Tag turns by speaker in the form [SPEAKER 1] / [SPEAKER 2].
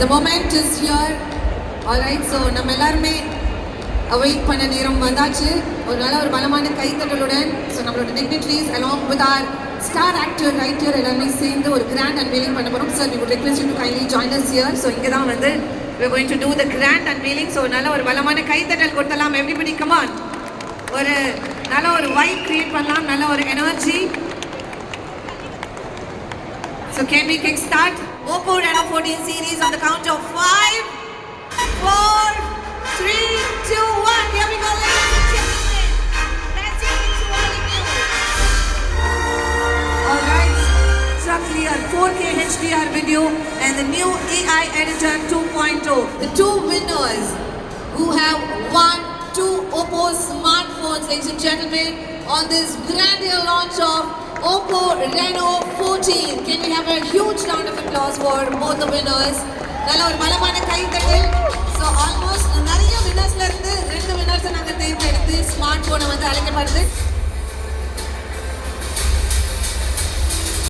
[SPEAKER 1] The moment is here. Alright, so நம்ம எல்லாருமே await பண்ண நேரம் வந்தாச்சு. ஒரு நல்ல ஒரு பலமான கைத்தட்டலுடன் so நம்மளோட dignitaries along with our star actor right here எல்லாரும் சேர்ந்து ஒரு grand unveiling பண்ண போறோம். Sir, we would request you to kindly join us here. So இங்க தான் வந்து we are going to do the grand unveiling. So நல்ல ஒரு பலமான கைத்தட்டல் கொடுத்தலாம். Everybody come on. ஒரு நல்ல ஒரு vibe create பண்ணலாம். நல்ல ஒரு energy. So can we kick start? Oppo Reno 14 series on the count of 5, 4, 3, 2, 1. Here we go, ladies and gentlemen. Let's get into all of you. Alright, Structly 4K HDR video and the new AI Editor 2.0. The two winners who have won 2 Oppo smartphones, ladies and gentlemen, on this grand launch of Oppo Reno 14. Can we have a huge round of applause for both the winners? நல்ல ஒரு பலமான கைத்தட்டல். So almost நிறைய winners ல இருந்து 2 winners நாங்க தேர்ந்தெடுத்து smart போனை வந்து அழைக்கப்படுது.